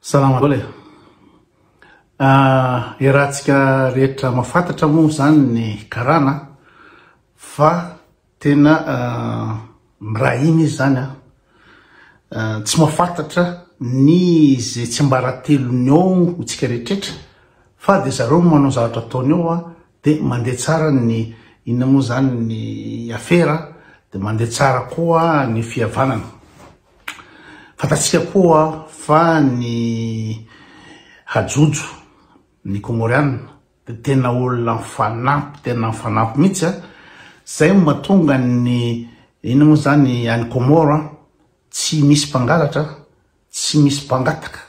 Salama le. Irahantsika rehetra mahafantatra moa zany ny karana fa tena mirahiny izy zany tsy mahafantatra ny zay tsy mbaratelony ao tsika rehetraretra fa de zareo manao zavatra ataony ao de mandeha tsara ny inona moa zany ny afera de mandeha tsara koa ny fihavanana. Fantatsika koa fa ny hajojo ny komoriana de tena olona mifanampy mihitsy zay mahatonga ny inona moa zany any Komoro tsy misy mpangalatra tsy misy mpangataka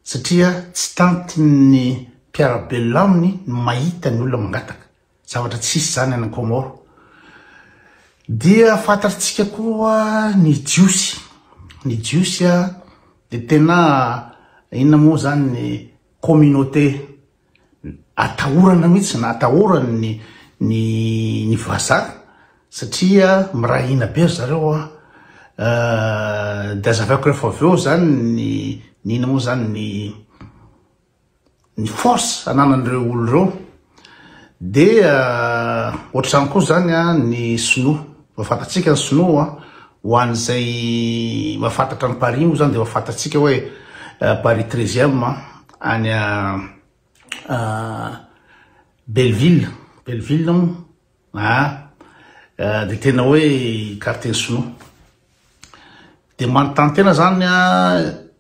satria tsy tanty ny mpiarabelona aminy mahita ny olona mangataka, zavatra tsisy zany any Komoro. Dia fantatsika koa ny jiosy de tena inona moa zany ny communauté atahorana mihitsy na atahorany ny vazaha satria mirahina be zareo de azavako rehefa aveo zany ny inona moa zany ny force ananan'ireo olo reo. De ohatrany koa zany ny sinoa, mafantatsika ny sinoa ho an'izay mafantatra ny Paris moa zany de mafantatsika hoe Paris 13e any Belleville de tena hoe quartier sinoa. De manontany tena zany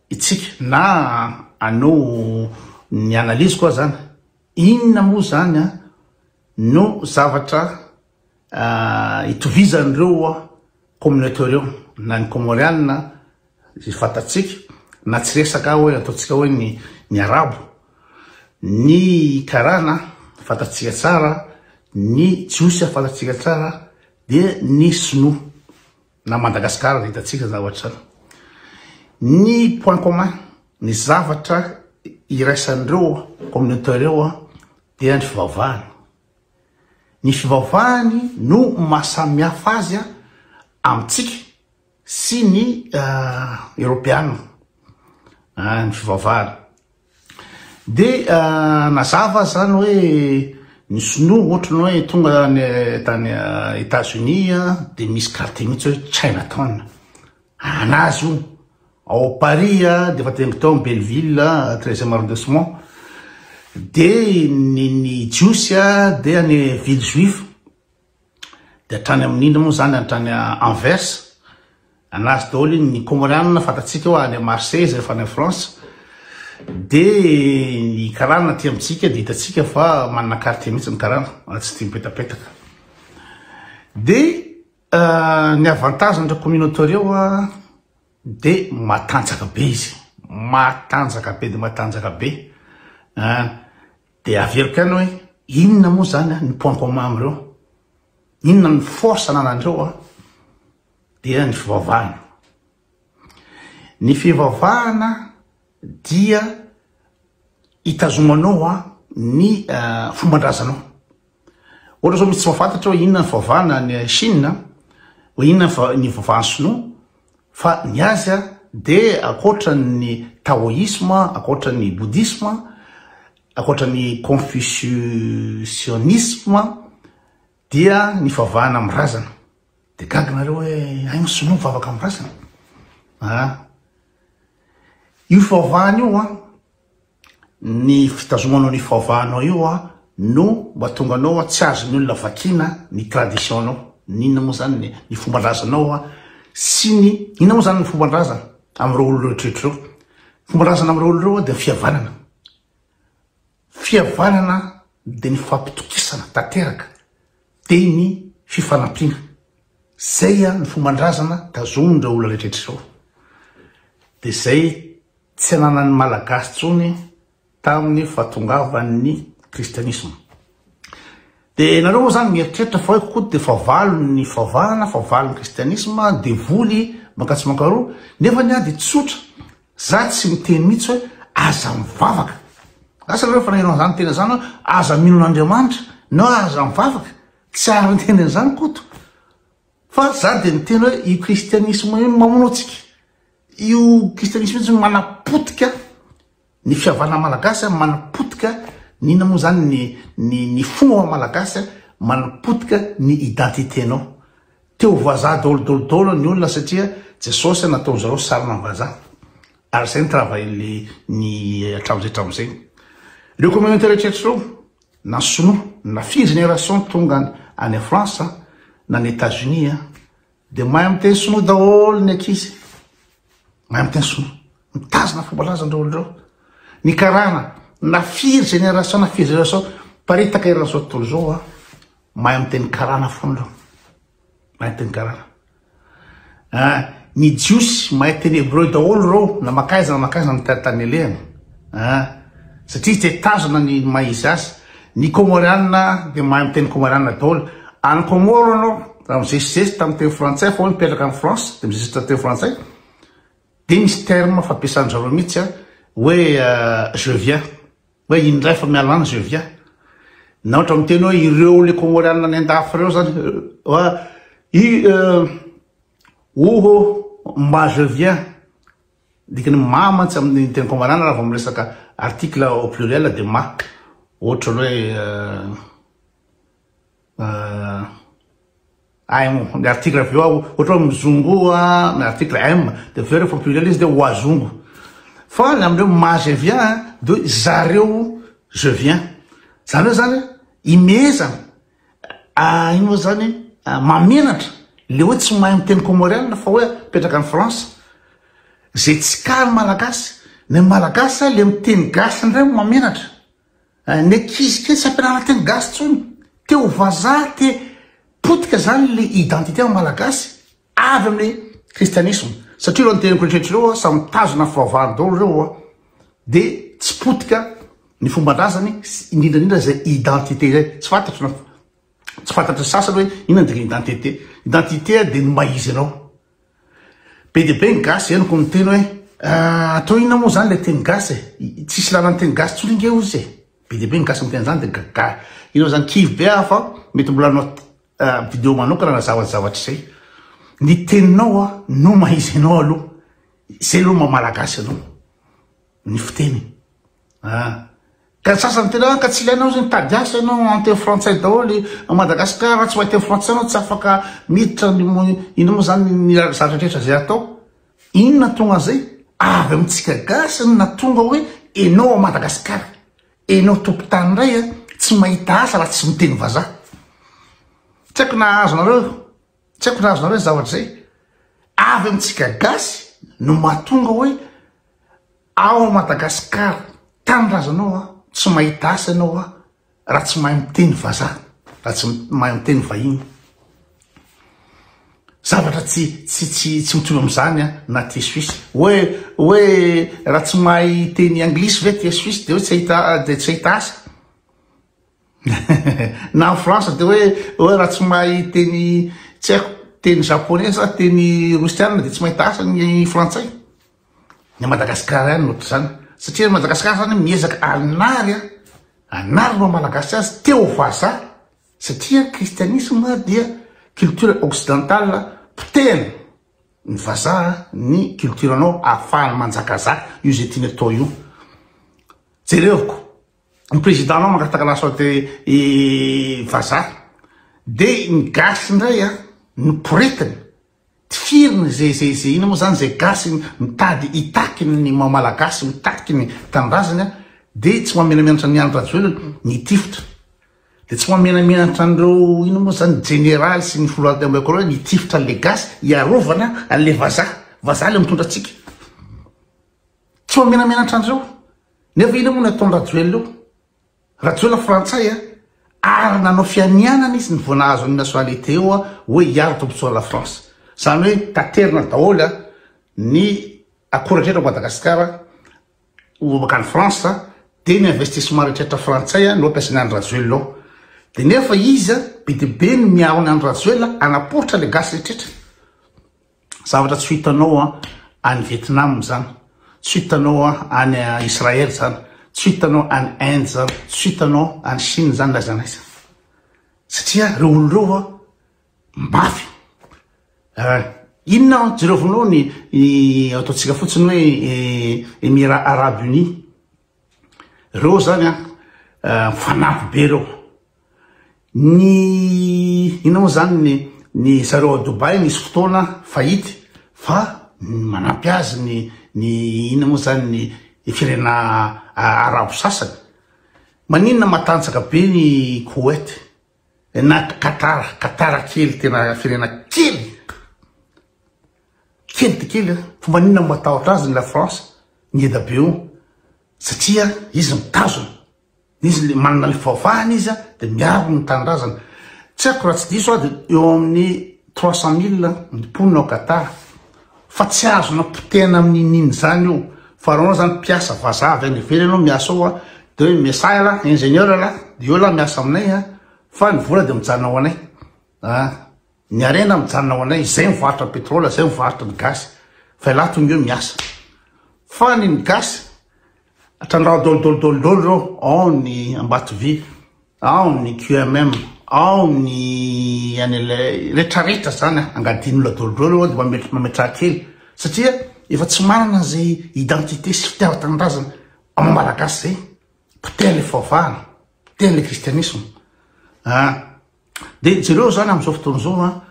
itsika na anao ny analyse koa zany inona moa zany no zavatra itovizan'ireo communauté reo na ny komoriana zay fantatsika na tsy resaka hoe ataotsika hoe ny arabo, ny karana fantatsika tsara, ny jiosy fantatsika tsara, de ny sinoa na Madagasikara hitatsika zavatra. Ny point commun ny zavatra iraisan'ireo communauté reo dia ny fivavahany. Ny fivavahany no mahasamihafa azy amitsika sy ny Europeana ny fivavahany. De nazava zany hoe ny sinoa ohatrany hoe tonga tany États-Unis de misy quartier mihitsy hoe Chinatown anazy io ao Paris de fa tenga tao Belleville 13e arrondissement. De ny jiosy de any ville juive de hatrany amin'indra moa zany hatrany Anvers anazy daholo ny komoriana fantatsika hoe any Marseille zay fa any France. De ny karana ty amitsika de hitatsika fa manana quartier mihitsy ny karana tsy tia mipetapetaka. De ny avantage ndreo communauté reo de matanjaka be izy, matanjaka be de averiko any hoe inona moa zany ny point commun amreo, inona ny force ananandreo dia ny fivavahana. Ny fivavahana dia itazomanao ny fombandrazanao. Ohatra zao misy tsy mahafantatra hoe inona ny fivavahana ny Chine hoe inona ny fivavahana sinoa fa ny azy de akoatra ny taoïsme, akoatra ny bouddhisme, akoatra ny confucianisme dia ny fivavahana amin'ny razana. De gaganareo hoe ay sinoa mivavaka amin'ny razana. Io fivavahana io ny fitazomanao ny fivavahanao io no mahatonga anao tsy azon'ny olona vakina ny traditionnao, ninona moa zany ny fombandrazanao sy ny inona moa zany ny fombandrazana am'ireo olo rehetrarehetra reo. Fombandrazana am'ireo olo reo de fihavanana de ny fampitokisana tanteraka de ny fifanampiana. Zay ny fombandrazana tazomindreo olona rehetrarehetra reo. De zay tsy ananan'ny malagasy tsony tamin'ny fahatongavan'ny kristianisme. De nareo moa zany mieritreritra fa hoe kokoa de favalo ny favalon'ny kristianisme de voly makatsy mankaroa nefa ny ady tsotra za tsy miteny mihitsy hoe aza mivavaka. Asa reo fa nanao zany tena zany aza minon'Andriamanitra na aza mivavaka tsy ary miteny an'izany koto fa za de miteny hoe io kristianisme io mamono atsika io kristianisme io manapotika ny fiavana malagasy manapotika nina moa zany ny fomba malagasy manapotika ny identiténao. Teo vazaha dôlodôlodôlo ny olona satria Jesosy natao zareo sarina vazaha. Ary zay ny travail ny atramizay. Reo communauté rehetrarehetra reo na sinoa na firy génération tonga any France na ny États-Unis de mahay miteny sinoa daholo ny ankizy. Mahay miteny sinoa. Mitazona fombalaza-ndreo reo. Ny karana na firy génération paritaka eran'izao tontolo zao mahay miteny karana foana reo. Mahay miteny karana. Ny jiosy mahay teny hébreu daholo reo na makaiza ny tany elehany. Satria tsy tazona ny maizy azy. Ny comoriana de mahay miteny comoriana daholo. Any Comore anao raha mizesizesy tamin'ny teny frantsay fa mipetraka amin'ny France de mizesy tamin'ny teny frantsay. De misy terme fampiasan'ny zareo mihitsy hoe je viens. Hoe indray fa mialana je viens. Na ohatra miteny hoe ireo le comoriana ny andafy reo zany ma je viens. Dikany ma mantsy amin'ny teny comoriana raha vao miresaka article au pluriel de ma. Ohatra hoe ny article avy eo ohatra hoe mizongo ny article M de avy eo rehefa pluriel izy de oazongo. Fa amindreo ma je viens de zareo je viens. Zany hoe zany imezana ino zany mamenatra le hoe tsy mahay miteny comoriana fa hoe petraka any France. Zay tsy kary malagasy. Ny malagasy le miteny gasy ndray mamenatra. Ny ankizy kely tsy ampianarana teny gasy tsony. Teo vazaha te potika zany le identité malagasy avy amin'ny kristianisme. Satria reo nyteny rehetrarehetra reo samy mitazona fivavahana reo de tsy potika ny fombandrazany indrindrandrindra zay identité zay. Tsy fantatry sasany hoe inona ny identité. Identité de ny maizy anao. Be de be ny gasy eniko miteny hoe atao inona moa zany le teny gasy tsisy lalany teny gasy tsony nge ozy be de be ny gasy miteny zany de gaga. Ino zany kivy be fa mety mbola anao vidéo manokana na zavatra zay. Ny teninao no maizy anao aloha. Zay aloha mamalagasy anao. Ny fiteny. Ka sasany tena ka tsy ilainao zany tady asa anao en teny frantsay daholo a Madagasikara tsy mahay teny frantsay anao tsy afaka miditra ino moa zany ny zavatra rehetra zay atao. Inona tonga zay? Avy amintsika gasy na tonga hoe enao a Madagasikara. Enao tompon-tany indray tsy mahita asa raha tsy miteny vazaha. Tsy haiko na azonareo zavatra zay. Avy amintsika gasy no mahatonga hoe ao a Madagasikara tanindrazanao tsy mahita asa anao raha tsy mahay miteny vazaha, raha tsy mahay miteny vahiny. Zavatra tsy mitovy amin'izany na ty Suisse. Hoe raha tsy mahay teny anglisy ve ty Suisse de hoe tsy hahita asa. Na en France de hoe raha tsy mahay teny tsy haiko teny japonais sa teny russiana de tsy mahita asa ny frantsay. Ny Madagasikara ihany nohatra zany. Satria Madagasikara zany miezaka anary no malagasy azy teo vazaha. Satria kristianisme dia culture occidentale potena ny vazaha ny culture anao ahafahany manjakazaha io zay tiany atao io. Jerevako ny président anao mangataka laso te vazaha de ny gasy indray ny poretiny tifiriny zay ino moa zany zay gasy mitady itakiny ny mamalagasy mitaky ny tanindrazany de tsy mamenamenatra ny andro rajoelony ny tifitra. De tsy mamenamenatra andreo ino moa zany général sy ny foloady ambeko reo ny tifitra le gasy iarovana an'le vazaha le mitondra atsika. Tsy mamenamenatra andreo. Nefa ino moa nataony rajoelona io? Rajoelona frantsay ary nanao fianianana izy ny voanahazo ny nationalité eo hoe hiaro tombotsoa la France. Zany hoe taterina daholo ny akora rehetra Madagasikara makany France de ny investissement rehetra frantsay no ampiasany andro rajoelona. De nefa izy be de be ny miaro ny andro rajoelona anapotra le gasy rehetra. Zavatra tsy hitanao any Vietnam zany, tsy hitanao any Israel zany, tsy hitanao any Inde zany, tsy hitanao any Chine zany lazanaiza. Satria reo oloreo mafy. Inona jerevinao ny ataontsika fotsiny hoe Émirats Arabes Unis reo zany fanampy be reo. Ny ina moa zany ny zareo a Dubai nisy fotoana fahity fa manampy azy ny ina moa zany ny firena arabo sasany. Maninona matanjaka be ny Koweït na Qatar kely tena firena kely dia kely fa maninona matahotra azy la France ny eda be io satria izy mitazona, izy manana le fahavahana izy de miaro ny tanindrazana. Tsy haiko raha tsy diso de eo amin'ny 300,000 mponina ao Qatar fa tsy azona potehana amin'ininy zany io fa reo zany mpiasa vazava any ivelany anao miasa ao de hoe message la ingénieur la de eo la miasa aminay fa ny vola de mijanona ho anay. Ny arena mijanona ho anay, zay mivarotra pétrole, zay mivarotra ny gaz fa la tonga eo miasa. Fa ny gaz atrandraho dolodolodolodolo reo, ao ny Ambatovy, ao ny QMM, ao ny retraretra zany angadin'olona dolodolo de mametraha kely satria efa tsy manana zay identité sy fitiava-tanindrazana amin'ny malagasy zay. Poteha le fahavahana, poteha le kristianisme. De jereo zany am'izao fotoana zao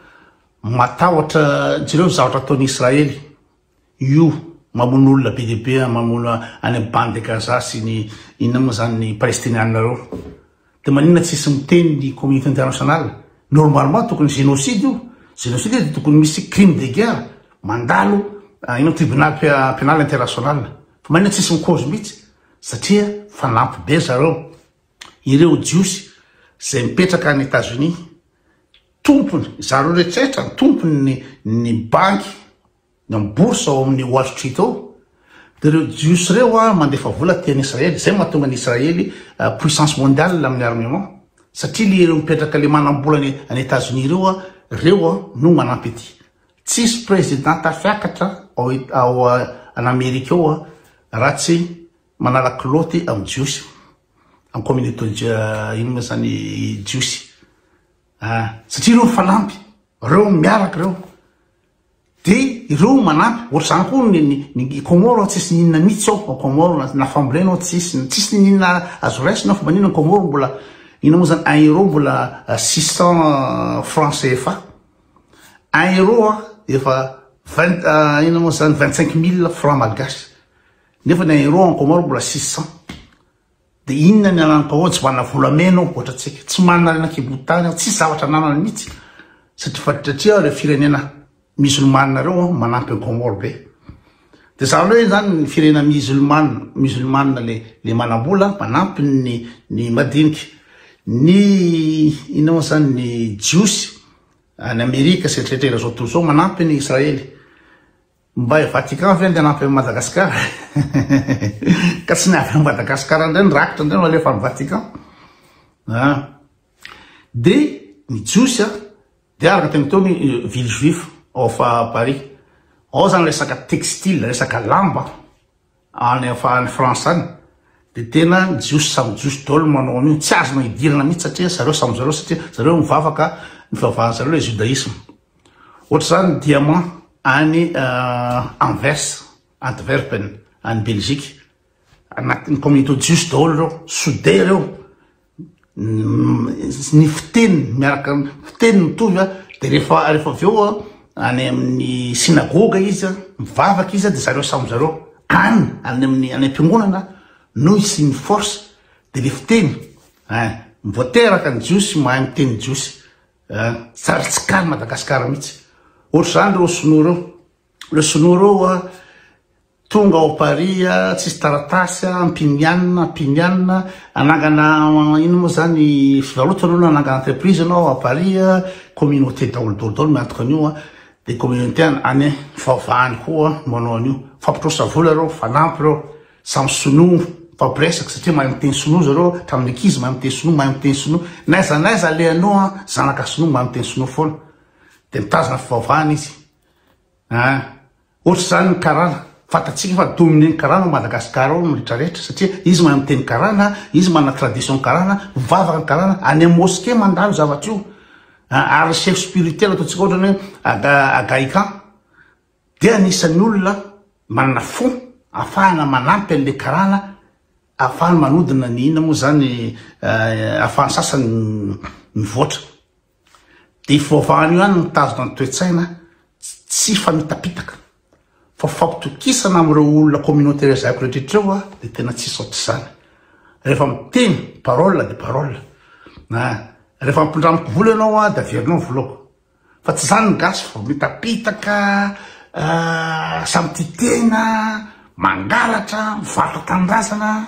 matahotra jereo zavatra ataon'ny Israely io mamono olona be dia be, mamono any amin'ny bande de Gaza sy ny inona moa zany ny palestinianina reo. De maninona tsisy miteny ny communauté internationale? Normalement tokony génocide io, génocide de tokony misy crime de guerre mandalo ino tribunal pénal international. Fa maninona tsisy mikôzy mihitsy satria fanampy be zareo. Ireo jiosy zay mipetraka any États-Unis, tompony zareo rehetraretra tompony ny banky ny bourse ao amin'ny Wall Street ao. De reo jiosy reo mandefa vola tian'ny Israely, zay mahatonga ny Israely puissance mondiale amin'ny armement satria le reo mipetraka le manambola any États-Unis reo no manampy ety. Tsisy président tafiakatra ao an'Amerika ao raha tsy manala kiloty amin'ny jiosy, amin'ny communauté ino moa zany jiosy. Satria reo mifanampy, reo miaraka reo. De ireo manampy, ohatra zany koa ny Comore tsisy ninona mihitsy ao, Comore na fambolena tsisy ninona azo raisina fa maninona Comore mbola ina moa zany 1 euro mbola 600 francs CFA. 1 euro efa 20 ina moa zany 25,000 francs malgasy. Nefa ny 1 euro en Comore mbola 600. De inona ny ananko tsy manana volamena ohatra tsika, tsy manana rena kibotany, tsy zavatra nanana mihitsy satria le firenena musulmane reo manampy ny Comore be. De zany hoe zany ny firena musulmane le manambola manampy ny madiniky. Ny ina moa zany ny jiosy any Amerika sy retretrera zao tontolo zao manampy ny Israely. Mba Vatican avy de anampy Madagascar ka tsy niavy amin'ny Madagascar ndray ny rakitra ndray no alefa amin'ny Vatican. De ny jiosy de araka teny teo ny ville juif ao fa Paris. Ao zany resaka textile, resaka lamba any France any. De tena jiosy samy jiosy daholo manao an'io, tsy azona hidirana mihitsy satria zareo samy zareo satria zareo mivavaka ny fivavahan'ny zareo le judaisme. Ohatra zany ny diamant any Anvers, Antwerpen, any Belgique. Anatin'ny communauté jiosy daholo reo, soudé reo. Ny fiteny miaraka fiteny mitovy de rehefa avy eo any amin'ny synagoga izy mivavaka izy de zareo samy zareo any amin'ny am-piangonana no isy ny force de le fiteny mivoateraka ny jiosy mahay miteny jiosy tsara tsy kany Madagasikara mihitsy. Ohatra zany reo sinoa reo, le sinoa reo tonga ao Paris tsisy taratasy mpinianina anangana ino moa zany fivarotana anao anangana entreprise anao a Paris communauté daholo miantoka an'io de communauté any fivavahany koa manao an'io. Fampitrosa vola reo, fanampy reo, samy sinoa fampiresaka satria mahay miteny sinoa zareo hatramin'ny ankizy mahay miteny sinoa, mahay miteny sinoa. Naiza alehanao zanaka sinoa mahay miteny sinoa foana de mitazona fivavahany izy. Ohatra zany ny karana, fatatsika fa domine ny karana Madagasikara ao rehetrarehetra satria izy mahay miteny karana, izy manana tradition karana, mivavaka ny karana, any amin'ny mosquée mandalo zavatra io. Ary chef spirituel ataontsika ohatra hoe Agaïkan de anisan'ny olona manana fo afahana manampy an'le karana ahafahany manodina ny inona moa zany ahafahany sasany mivoatra. De fivavahany io any mitazona ny toe-tsaina tsy famitapitaka fa fampitokisana am'ireo olona communauté rezaiko rehetrrehetreo de tena tsisy ohatr' zany. Rehefa miteny parole de parole rehefa mimpindramiko vola ianao de averinao volako fa tsy zany ny gasy fa mitapitaka samy titena mangalatra mivarotra tanindrazana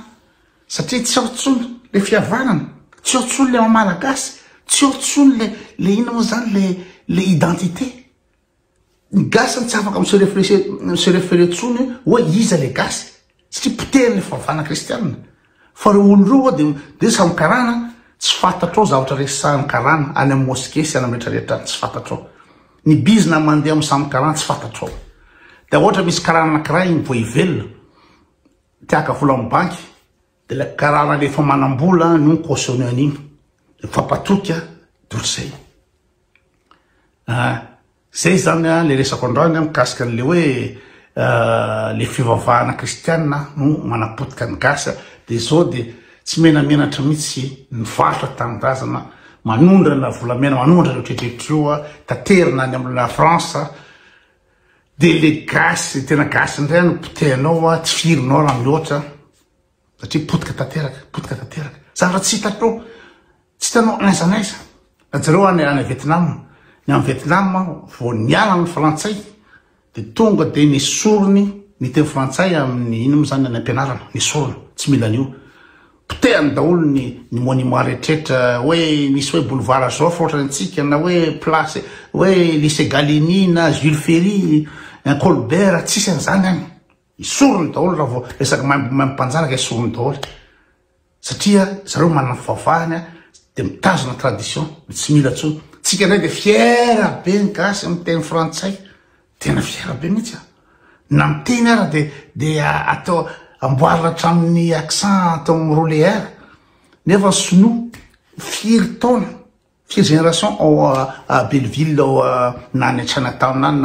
satria tsy ao tsony le fihavanana, tsy ao tsony le mamalagasy, tsy ao tsony le ina moa zany le identité. Ny gasy tsy afaka se référé tsony hoe iza le gasy satria potehany le fivavahana kristianina. Fa reo olo reo de samy karana tsy fantatrao zavatra resahany karana any amin'ny mosquée sy any amin'ny rehetrarehetra tsy fantatrao. Ny bizina mandeha amin'ny samy karana tsy fantatrao. De ohatra misy karana anankiray vo ivelona tiaka vola amin'ny banky de le karana lefa manambola no cautionné an'igny de fampatoky dorzay. Zay zany le resako androany mikasika an'le hoe le fivavahana kristianina no manapotika ny gasy de zao de tsy menamenatra mihitsy mivarotra tanindrazana manondrana volamena manondrana rehetrarehetra taterina any amina France de le gasy tena gasy ndray no potehanao tsy firinao raha mihoatra satria potika tanteraka zavatra tsy hitanao tsy hitanao aiza n'aiza. Zareo any Vietnam, ny amin'ny Vietnam vo niala amin'ny frantsay de tonga de nisorony ny teny frantsay amin'ny ino moa zany any ampianarana nisorony tsy mila an'io. Potehany daholo ny monument rehetrarehetra hoe misy hoe boulevard Joffre ohatra antsika na hoe place hoe lycée Gallieni na Jules Ferry Colbert tsisy an'izany any. Isorony daholo raha vao resaky mampanjanaka isorony daholo satria zareo manana fivavahany de mitazona tradition tsy mila tsony. Tsika ndray de fiera be ny gasy amin'ny teny frantsay tena fiera be mihitsy na miteny ara de atao amboarina hatramin'ny accent atao roléaire nefa sinoa firy taona firy génération ao à Belleville ao na any Chinatown any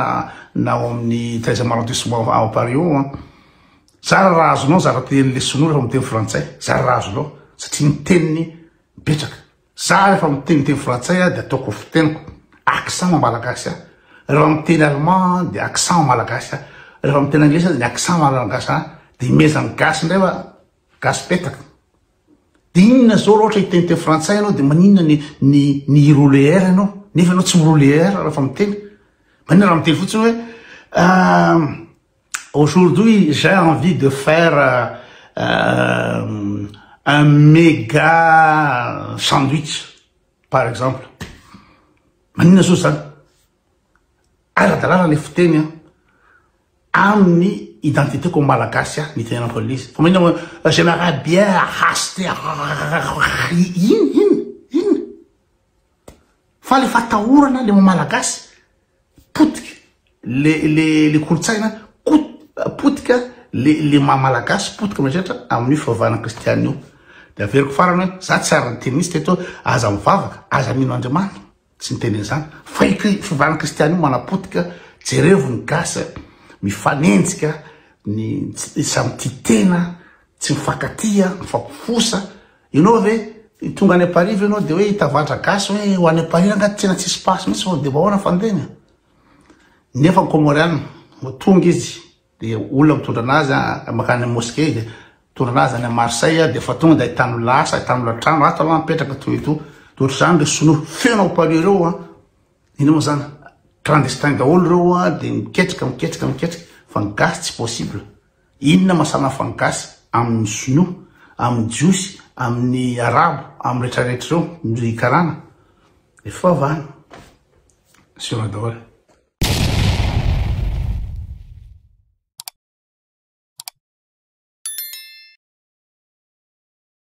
na ao amin'ny 13e arrondissement ao Paris ao zara raha azonao zara tenin'le sinoa rehefa miteny frantsay zara raha azonao satria ny teniny mipetraka. Za rehefa miteny teny frantsay de ataoko fiteniko accent malagasy rehefa miteny allemand de accent malagasy rehefa miteny anglais de accent malagasy de imezany gasy ndray fa gasy petaka. De inona zao ohatra hiteny teny frantsay anao de maninona ny roléaire anao nefa anao tsy roléaire rehefa miteny maninona raha miteny fotsiny hoe aujourd'hui j'ai envie de faire un méga sandwich par exemple. Maninona zao zany ara-dalàna le fiteny amin'ny identité ko malagasy ny tena police. Fa maninona j'aimerais bien acheter in fa le fatahorana le malagasy potika le kolotsaina potika le malagasy potika matratra amin'ny fivavahana kristianina io. De averiko farany hoe za tsy ary ny tenisy teto aza mivavaka aza mino Andriamanitra tsy ny teny zany fa fivavahana kristianina io manapotika jerevo ny gasy mifanenjika ny samy titena tsy mifankatia mifampifosa ianao ve tonga any Paris ianao de hoe hitavatra gasy hoe ho any Paris angaty tena tsisy pasy mihitsy de vahoana fandehana nefa ny Comoriana tonga izy de olona mitondra anazy makany mosquée de mitondra anazy any Marseille de fa tonga de ahitany lasa ahitany latrano ato ala mipetraka toy eto de ohatry zany le sinoa feno ao Paris reo ino moa zany clandestin daholo reo de miketrika fa ny gasy tsy possible. Inona masana fa ny gasy amin'ny sinoa amin'ny jiosy amin'ny arabo amin'ny rehetrarehetra reo ny karana efa vany siona daholo.